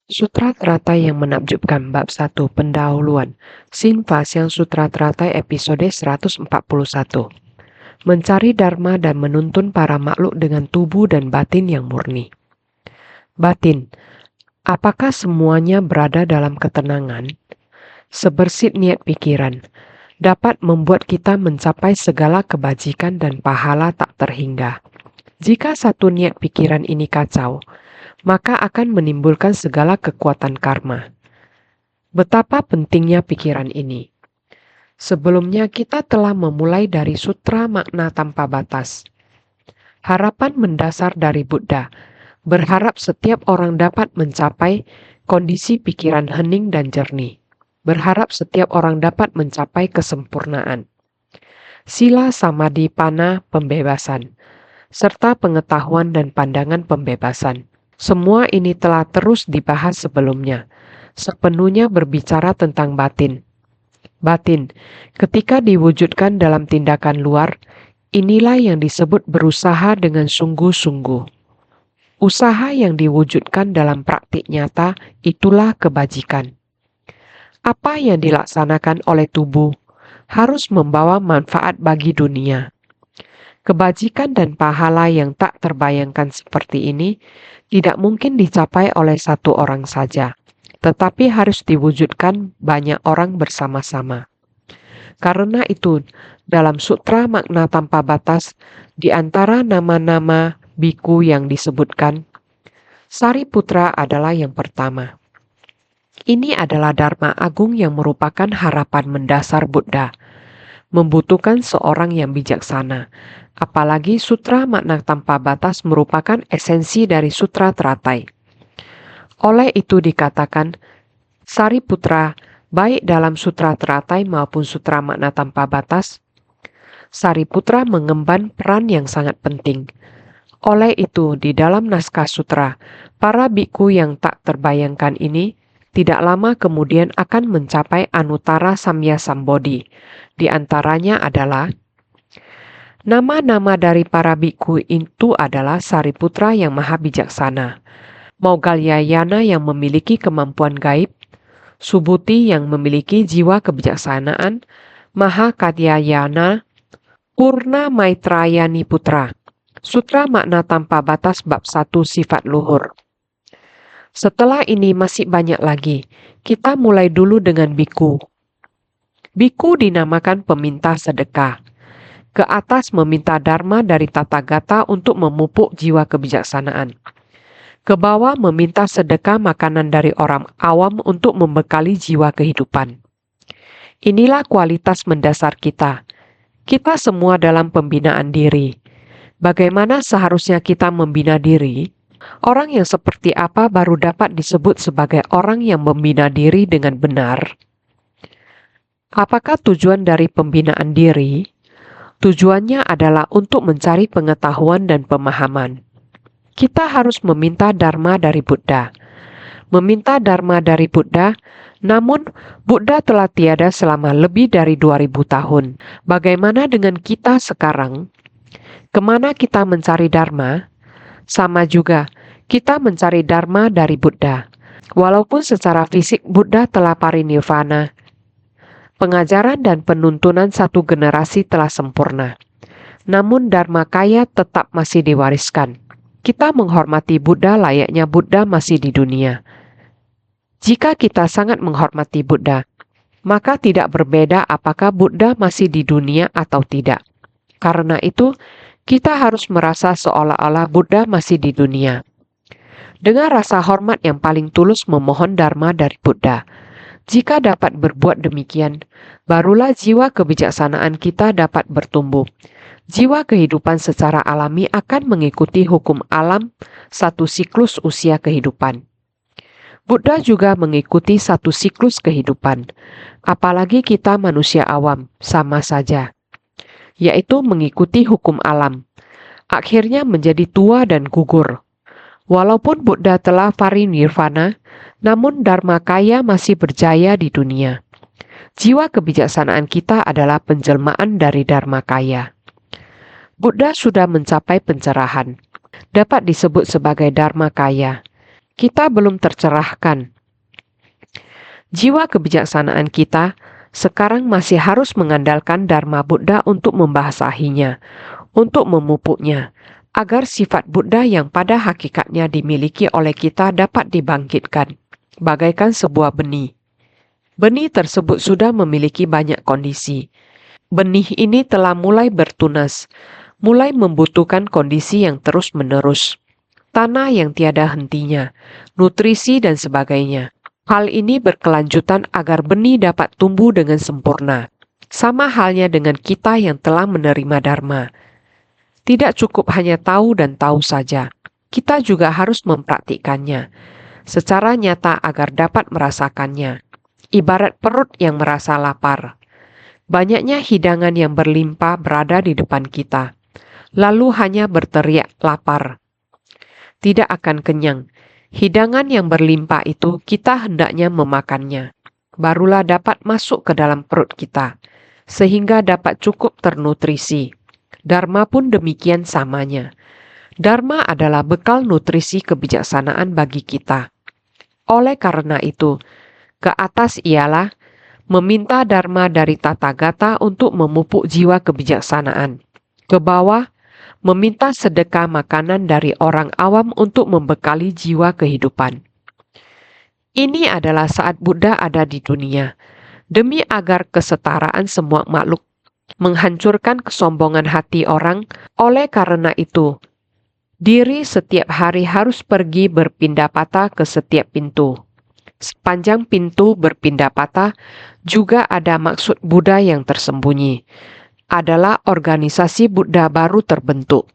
Sutra Teratai yang menakjubkan bab 1 pendahuluan. Sinvas yang Sutra Teratai episode 141. Mencari dharma dan menuntun para makhluk dengan tubuh dan batin yang murni. Batin, apakah semuanya berada dalam ketenangan? Sebersit niat pikiran dapat membuat kita mencapai segala kebajikan dan pahala tak terhingga. Jika satu niat pikiran ini kacau, maka akan menimbulkan segala kekuatan karma. Betapa pentingnya pikiran ini. Sebelumnya kita telah memulai dari Sutra Makna Tanpa Batas. Harapan mendasar dari Buddha, berharap setiap orang dapat mencapai kondisi pikiran hening dan jernih. Berharap setiap orang dapat mencapai kesempurnaan. Sila Samadhi Pana pembebasan, serta pengetahuan dan pandangan pembebasan. Semua ini telah terus dibahas sebelumnya, sepenuhnya berbicara tentang batin. Batin, ketika diwujudkan dalam tindakan luar, inilah yang disebut berusaha dengan sungguh-sungguh. Usaha yang diwujudkan dalam praktik nyata, itulah kebajikan. Apa yang dilaksanakan oleh tubuh harus membawa manfaat bagi dunia. Kebajikan dan pahala yang tak terbayangkan seperti ini tidak mungkin dicapai oleh satu orang saja, tetapi harus diwujudkan banyak orang bersama-sama. Karena itu, dalam Sutra Makna Tanpa Batas, di antara nama-nama biku yang disebutkan, Sariputra adalah yang pertama. Ini adalah Dharma Agung yang merupakan harapan mendasar Buddha, membutuhkan seorang yang bijaksana. Apalagi Sutra Makna Tanpa Batas merupakan esensi dari Sutra Teratai. Oleh itu dikatakan, Sariputra, baik dalam Sutra Teratai maupun Sutra Makna Tanpa Batas, Sariputra mengemban peran yang sangat penting. Oleh itu, di dalam naskah sutra, para biku yang tak terbayangkan ini tidak lama kemudian akan mencapai Anuttara Samya Sambodhi. Di antaranya adalah nama-nama dari para biku itu adalah Sariputra yang maha bijaksana, Moggallanyana yang memiliki kemampuan gaib, Subhuti yang memiliki jiwa kebijaksanaan, Mahakatyayana, Purna Maitrayani Putra. Sutra Makna Tanpa Batas bab 1 Sifat Luhur. Setelah ini masih banyak lagi. Kita mulai dulu dengan biku. Biku dinamakan peminta sedekah. Ke atas meminta dharma dari Tathagata untuk memupuk jiwa kebijaksanaan. Ke bawah meminta sedekah makanan dari orang awam untuk membekali jiwa kehidupan. Inilah kualitas mendasar kita. Kita semua dalam pembinaan diri. Bagaimana seharusnya kita membina diri? Orang yang seperti apa baru dapat disebut sebagai orang yang membina diri dengan benar? Apakah tujuan dari pembinaan diri? Tujuannya adalah untuk mencari pengetahuan dan pemahaman. Kita harus meminta dharma dari Buddha. Meminta dharma dari Buddha, namun Buddha telah tiada selama lebih dari 2000 tahun. Bagaimana dengan kita sekarang? Kemana kita mencari dharma? Sama juga, kita mencari dharma dari Buddha. Walaupun secara fisik Buddha telah parinirvana, pengajaran dan penuntunan satu generasi telah sempurna. Namun dharma kaya tetap masih diwariskan. Kita menghormati Buddha layaknya Buddha masih di dunia. Jika kita sangat menghormati Buddha, maka tidak berbeda apakah Buddha masih di dunia atau tidak. Karena itu, kita harus merasa seolah-olah Buddha masih di dunia. Dengan rasa hormat yang paling tulus memohon dharma dari Buddha. Jika dapat berbuat demikian, barulah jiwa kebijaksanaan kita dapat bertumbuh. Jiwa kehidupan secara alami akan mengikuti hukum alam satu siklus usia kehidupan. Buddha juga mengikuti satu siklus kehidupan. Apalagi kita manusia awam, sama saja. Yaitu mengikuti hukum alam. Akhirnya menjadi tua dan gugur. Walaupun Buddha telah parinirvana, namun Dharma Kaya masih berjaya di dunia. Jiwa kebijaksanaan kita adalah penjelmaan dari Dharma Kaya. Buddha sudah mencapai pencerahan. Dapat disebut sebagai Dharma Kaya. kita belum tercerahkan. Jiwa kebijaksanaan kita sekarang masih harus mengandalkan Dharma Buddha untuk membasahinya, untuk memupuknya, agar sifat Buddha yang pada hakikatnya dimiliki oleh kita dapat dibangkitkan, bagaikan sebuah benih. Benih tersebut sudah memiliki banyak kondisi. Benih ini telah mulai bertunas, mulai membutuhkan kondisi yang terus-menerus, tanah yang tiada hentinya, nutrisi dan sebagainya. Hal ini berkelanjutan agar benih dapat tumbuh dengan sempurna. Sama halnya dengan kita yang telah menerima Dharma. Tidak cukup hanya tahu dan tahu saja. Kita juga harus mempraktikkannya secara nyata agar dapat merasakannya. Ibarat perut yang merasa lapar. Banyaknya hidangan yang berlimpah berada di depan kita. Lalu hanya berteriak lapar. Tidak akan kenyang. Hidangan yang berlimpah itu kita hendaknya memakannya. Barulah dapat masuk ke dalam perut kita, sehingga dapat cukup ternutrisi. Dharma pun demikian samanya. Dharma adalah bekal nutrisi kebijaksanaan bagi kita. Oleh karena itu, ke atas ialah meminta Dharma dari Tathagata untuk memupuk jiwa kebijaksanaan. Ke bawah, meminta sedekah makanan dari orang awam untuk membekali jiwa kehidupan. Ini adalah saat Buddha ada di dunia, demi agar kesetaraan semua makhluk, menghancurkan kesombongan hati orang. Oleh karena itu, diri setiap hari harus pergi berpindah patah ke setiap pintu. Sepanjang pintu berpindah patah, juga ada maksud Buddha yang tersembunyi. Adalah organisasi Buddha baru terbentuk.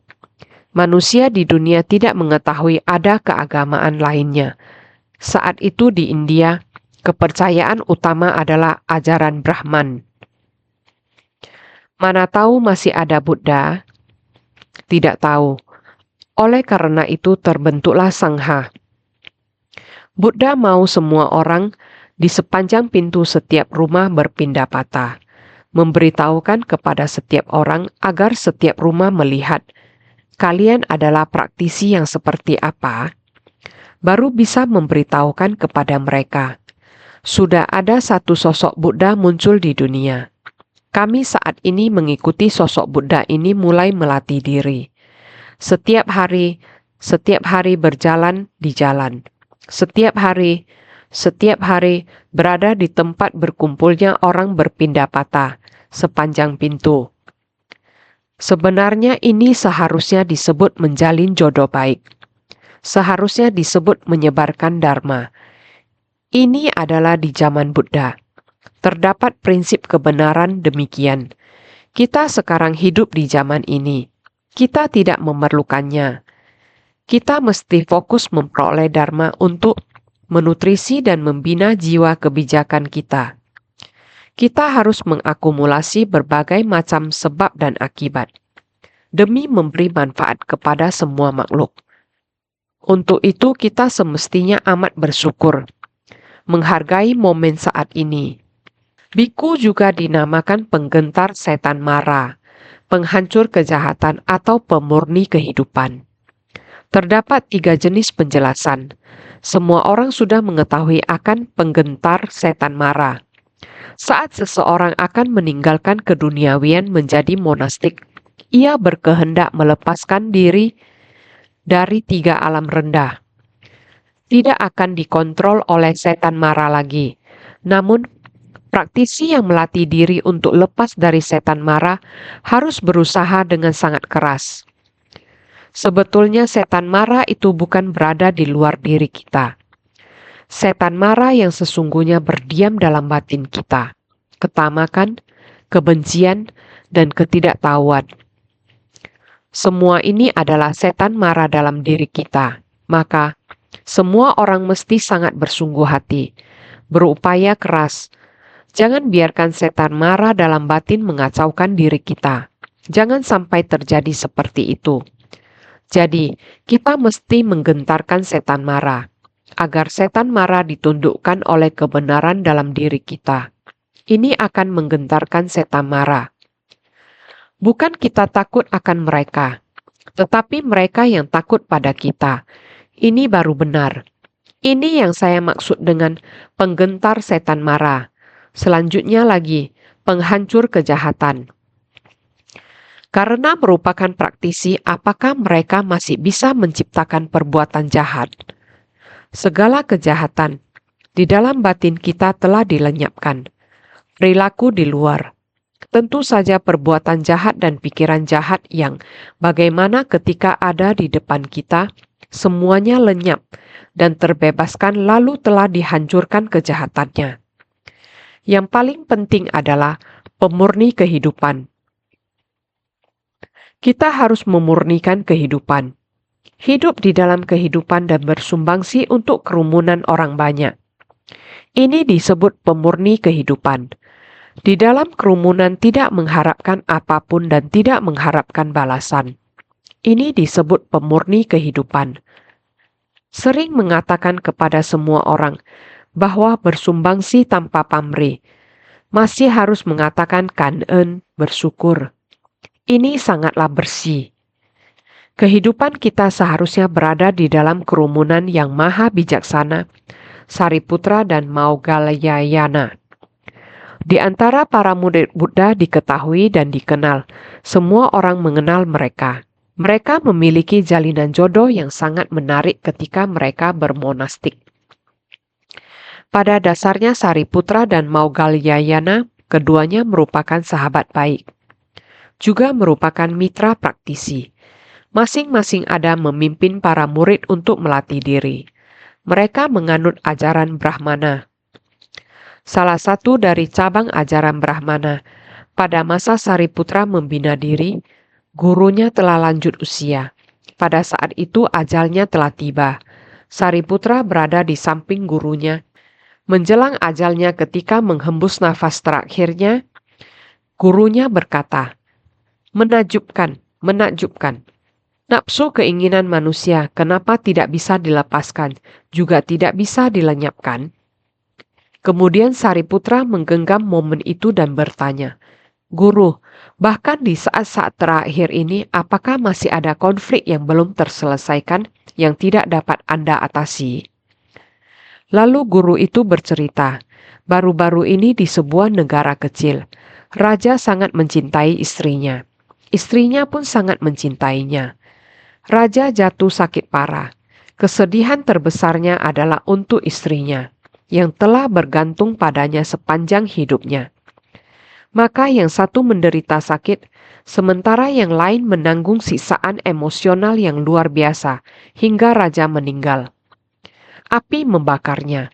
Manusia di dunia tidak mengetahui ada keagamaan lainnya. Saat itu di India, kepercayaan utama adalah ajaran Brahman. Mana tahu masih ada Buddha? Tidak tahu. Oleh karena itu terbentuklah Sangha. Buddha mau semua orang di sepanjang pintu setiap rumah berpindah patah. Memberitahukan kepada setiap orang agar setiap rumah melihat kalian adalah praktisi yang seperti apa, baru bisa memberitahukan kepada mereka. Sudah ada satu sosok Buddha muncul di dunia. Kami saat ini mengikuti sosok Buddha ini mulai melatih diri. Setiap hari berjalan di jalan. Setiap hari berada di tempat berkumpulnya orang berpindah patah sepanjang pintu. Sebenarnya ini seharusnya disebut menjalin jodoh baik. Seharusnya disebut menyebarkan Dharma. Ini adalah di zaman Buddha. Terdapat prinsip kebenaran demikian. Kita sekarang hidup di zaman ini. Kita tidak memerlukannya. Kita mesti fokus memperoleh Dharma untuk menutrisi dan membina jiwa kebijakan kita. Kita harus mengakumulasi berbagai macam sebab dan akibat demi memberi manfaat kepada semua makhluk. Untuk itu kita semestinya amat bersyukur, menghargai momen saat ini. Biku juga dinamakan penggentar setan mara, penghancur kejahatan atau pemurni kehidupan. Terdapat 3 jenis penjelasan. Semua orang sudah mengetahui akan penggentar setan mara. Saat seseorang akan meninggalkan keduniawian menjadi monastik, ia berkehendak melepaskan diri dari 3 alam rendah. Tidak akan dikontrol oleh setan mara lagi. Namun, praktisi yang melatih diri untuk lepas dari setan mara harus berusaha dengan sangat keras. Sebetulnya setan mara itu bukan berada di luar diri kita. Setan mara yang sesungguhnya berdiam dalam batin kita. Ketamakan, kebencian, dan ketidaktahuan. Semua ini adalah setan mara dalam diri kita. Maka, semua orang mesti sangat bersungguh hati, berupaya keras. Jangan biarkan setan mara dalam batin mengacaukan diri kita. Jangan sampai terjadi seperti itu. Jadi, kita mesti menggentarkan setan mara, agar setan mara ditundukkan oleh kebenaran dalam diri kita. Ini akan menggentarkan setan mara. Bukan kita takut akan mereka, tetapi mereka yang takut pada kita. Ini baru benar. Ini yang saya maksud dengan penggentar setan mara. Selanjutnya lagi, penghancur kejahatan. Karena merupakan praktisi, apakah mereka masih bisa menciptakan perbuatan jahat? Segala kejahatan di dalam batin kita telah dilenyapkan. Perilaku di luar. Tentu saja perbuatan jahat dan pikiran jahat yang bagaimana ketika ada di depan kita, semuanya lenyap dan terbebaskan lalu telah dihancurkan kejahatannya. Yang paling penting adalah pemurni kehidupan. Kita harus memurnikan kehidupan. Hidup di dalam kehidupan dan bersumbangsi untuk kerumunan orang banyak. Ini disebut pemurni kehidupan. Di dalam kerumunan tidak mengharapkan apapun dan tidak mengharapkan balasan. Ini disebut pemurni kehidupan. Sering mengatakan kepada semua orang bahwa bersumbangsi tanpa pamrih. Masih harus mengatakan kangen, bersyukur. Ini sangatlah bersih. Kehidupan kita seharusnya berada di dalam kerumunan yang maha bijaksana, Sariputra dan Maugalayana. Di antara para murid Buddha diketahui dan dikenal, semua orang mengenal mereka. Mereka memiliki jalinan jodoh yang sangat menarik ketika mereka bermonastik. Pada dasarnya Sariputra dan Maugalayana, keduanya merupakan sahabat baik. Juga merupakan mitra praktisi. Masing-masing ada memimpin para murid untuk melatih diri. Mereka menganut ajaran Brahmana. Salah satu dari cabang ajaran Brahmana, pada masa Sariputra membina diri, gurunya telah lanjut usia. Pada saat itu ajalnya telah tiba. Sariputra berada di samping gurunya. Menjelang ajalnya ketika menghembus nafas terakhirnya, gurunya berkata, "Menakjubkan, menakjubkan. Nafsu keinginan manusia kenapa tidak bisa dilepaskan, juga tidak bisa dilenyapkan?" Kemudian Sariputra menggenggam momen itu dan bertanya, "Guru, bahkan di saat-saat terakhir ini apakah masih ada konflik yang belum terselesaikan yang tidak dapat Anda atasi?" Lalu guru itu bercerita, baru-baru ini di sebuah negara kecil, raja sangat mencintai istrinya. Istrinya pun sangat mencintainya. Raja jatuh sakit parah. Kesedihan terbesarnya adalah untuk istrinya, yang telah bergantung padanya sepanjang hidupnya. Maka yang satu menderita sakit, sementara yang lain menanggung siksaan emosional yang luar biasa, hingga raja meninggal. Api membakarnya.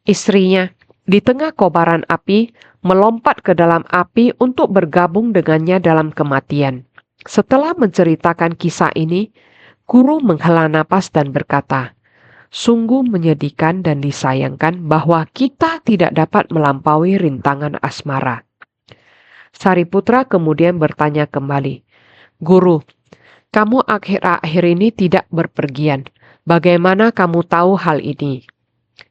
Istrinya, di tengah kobaran api, melompat ke dalam api untuk bergabung dengannya dalam kematian. Setelah menceritakan kisah ini, guru menghela napas dan berkata, "Sungguh menyedihkan dan disayangkan bahwa kita tidak dapat melampaui rintangan asmara." Sariputra kemudian bertanya kembali, "Guru, kamu akhir-akhir ini tidak berpergian. Bagaimana kamu tahu hal ini?"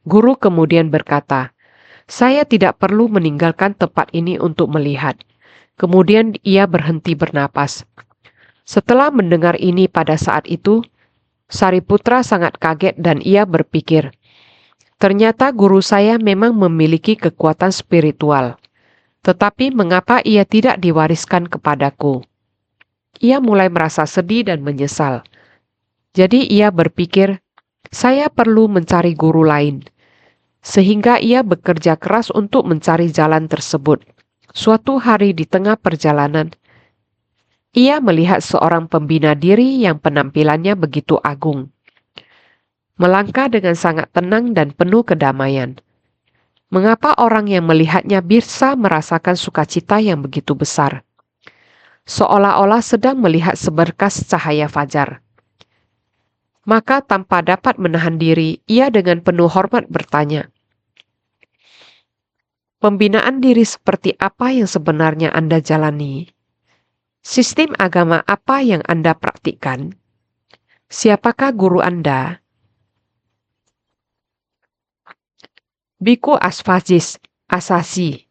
Guru kemudian berkata, "Saya tidak perlu meninggalkan tempat ini untuk melihat." Kemudian ia berhenti bernapas. Setelah mendengar ini pada saat itu, Sariputra sangat kaget dan ia berpikir, ternyata guru saya memang memiliki kekuatan spiritual. Tetapi mengapa ia tidak diwariskan kepadaku? Ia mulai merasa sedih dan menyesal. Jadi ia berpikir, saya perlu mencari guru lain. Sehingga ia bekerja keras untuk mencari jalan tersebut. Suatu hari di tengah perjalanan, ia melihat seorang pembina diri yang penampilannya begitu agung. Melangkah dengan sangat tenang dan penuh kedamaian. Mengapa orang yang melihatnya bisa merasakan sukacita yang begitu besar? Seolah-olah sedang melihat seberkas cahaya fajar. Maka tanpa dapat menahan diri, ia dengan penuh hormat bertanya, "Pembinaan diri seperti apa yang sebenarnya Anda jalani? Sistem agama apa yang Anda praktikkan? Siapakah guru Anda?" Biku Asasi,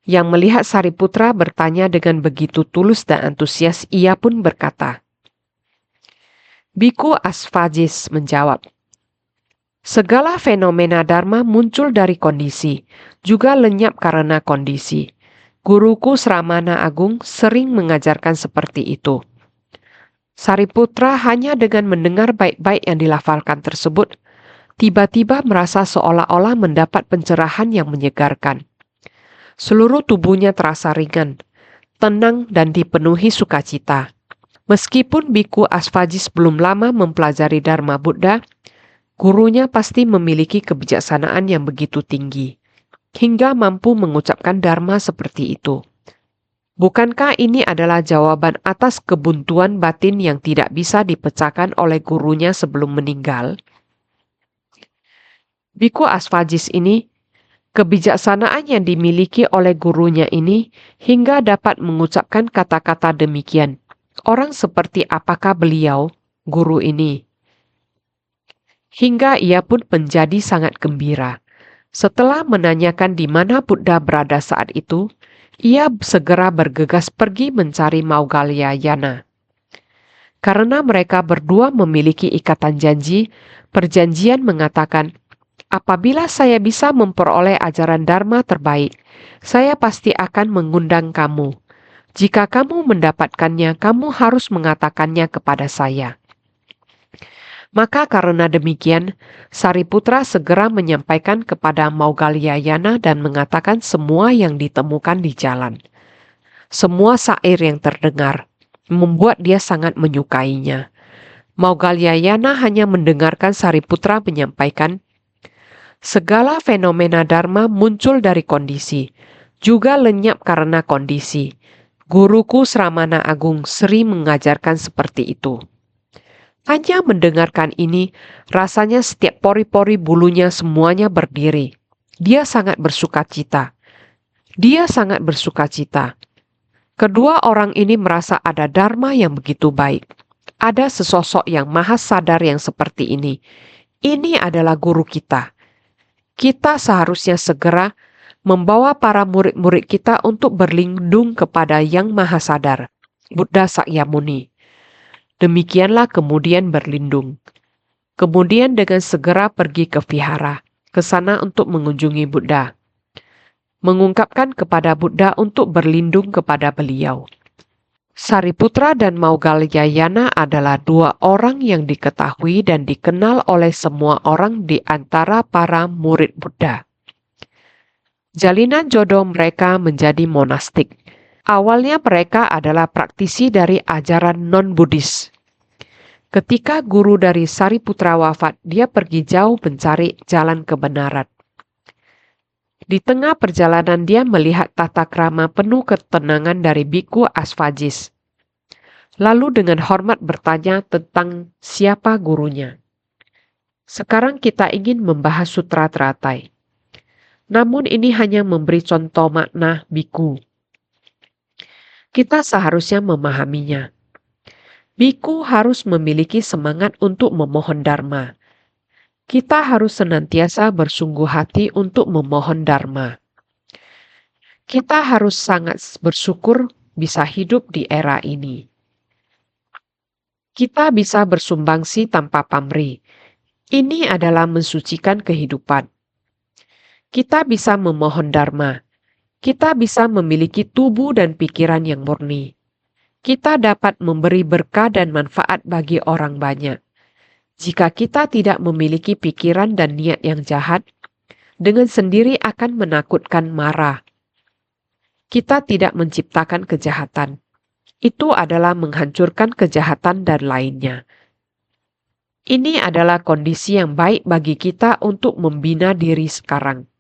yang melihat Sariputra bertanya dengan begitu tulus dan antusias, ia pun berkata, "Biku Asfajis menjawab, Segala fenomena Dharma muncul dari kondisi, juga lenyap karena kondisi. Guruku Sramana Agung sering mengajarkan seperti itu. Sariputra hanya dengan mendengar baik-baik yang dilafalkan tersebut, tiba-tiba merasa seolah-olah mendapat pencerahan yang menyegarkan. Seluruh tubuhnya terasa ringan, tenang dan dipenuhi sukacita. Meskipun Biku Asvajis belum lama mempelajari Dharma Buddha, gurunya pasti memiliki kebijaksanaan yang begitu tinggi, hingga mampu mengucapkan Dharma seperti itu. Bukankah ini adalah jawaban atas kebuntuan batin yang tidak bisa dipecahkan oleh gurunya sebelum meninggal? Biku Asvajis ini, kebijaksanaan yang dimiliki oleh gurunya ini hingga dapat mengucapkan kata-kata demikian. Orang seperti apakah beliau, guru ini? Hingga ia pun menjadi sangat gembira. Setelah menanyakan di mana Buddha berada saat itu, ia segera bergegas pergi mencari Maughalyayana. Karena mereka berdua memiliki ikatan janji, perjanjian mengatakan, apabila saya bisa memperoleh ajaran Dharma terbaik, saya pasti akan mengundang kamu. Jika kamu mendapatkannya, kamu harus mengatakannya kepada saya. Maka karena demikian, Sariputra segera menyampaikan kepada Maughalyayana dan mengatakan semua yang ditemukan di jalan. Semua syair yang terdengar membuat dia sangat menyukainya. Maughalyayana hanya mendengarkan Sariputra menyampaikan, segala fenomena Dharma muncul dari kondisi, juga lenyap karena kondisi. Guruku Sramana Agung sering mengajarkan seperti itu. Hanya mendengarkan ini, rasanya setiap pori-pori bulunya semuanya berdiri. Dia sangat bersukacita. Kedua orang ini merasa ada dharma yang begitu baik. Ada sesosok yang maha sadar yang seperti ini. Ini adalah guru kita. Kita seharusnya segera membawa para murid-murid kita untuk berlindung kepada Yang Maha Sadar, Buddha Sakyamuni. Demikianlah kemudian berlindung. Kemudian dengan segera pergi ke vihara, ke sana untuk mengunjungi Buddha. Mengungkapkan kepada Buddha untuk berlindung kepada beliau. Sariputra dan Maughalyayana adalah dua orang yang diketahui dan dikenal oleh semua orang di antara para murid Buddha. Jalinan jodoh mereka menjadi monastik. Awalnya mereka adalah praktisi dari ajaran non-Buddhis. Ketika guru dari Sariputra wafat, dia pergi jauh mencari jalan kebenaran. Di tengah perjalanan dia melihat tata krama penuh ketenangan dari Biku Asvajis. Lalu dengan hormat bertanya tentang siapa gurunya. Sekarang kita ingin membahas Sutra Teratai. Namun ini hanya memberi contoh makna biku. Kita seharusnya memahaminya. Biku harus memiliki semangat untuk memohon Dharma. Kita harus senantiasa bersungguh hati untuk memohon Dharma. Kita harus sangat bersyukur bisa hidup di era ini. Kita bisa bersumbangsi tanpa pamrih. Ini adalah mensucikan kehidupan. Kita bisa memohon Dharma. Kita bisa memiliki tubuh dan pikiran yang murni. Kita dapat memberi berkah dan manfaat bagi orang banyak. Jika kita tidak memiliki pikiran dan niat yang jahat, dengan sendiri akan menakutkan marah. Kita tidak menciptakan kejahatan. Itu adalah menghancurkan kejahatan dan lainnya. Ini adalah kondisi yang baik bagi kita untuk membina diri sekarang.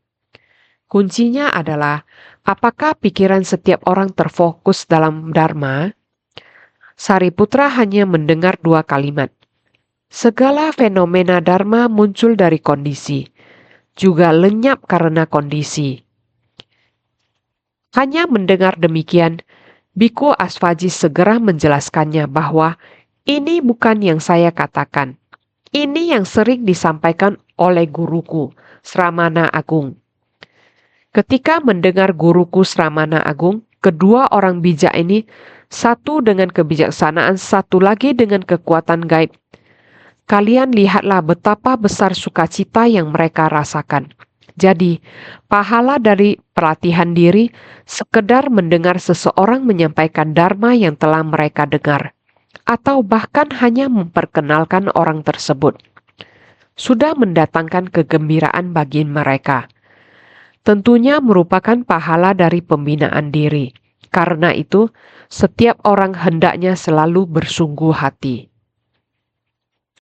Kuncinya adalah, apakah pikiran setiap orang terfokus dalam Dharma? Sariputra hanya mendengar dua kalimat. Segala fenomena Dharma muncul dari kondisi, juga lenyap karena kondisi. Hanya mendengar demikian, Biku Asvajis segera menjelaskannya bahwa ini bukan yang saya katakan. Ini yang sering disampaikan oleh guruku, Sramana Agung. Ketika mendengar guruku Sramana Agung, kedua orang bijak ini, satu dengan kebijaksanaan, satu lagi dengan kekuatan gaib, Kalian lihatlah betapa besar sukacita yang mereka rasakan. Jadi, pahala dari pelatihan diri sekedar mendengar seseorang menyampaikan dharma yang telah mereka dengar, atau bahkan hanya memperkenalkan orang tersebut, sudah mendatangkan kegembiraan bagi mereka. Tentunya merupakan pahala dari pembinaan diri. Karena itu, setiap orang hendaknya selalu bersungguh hati.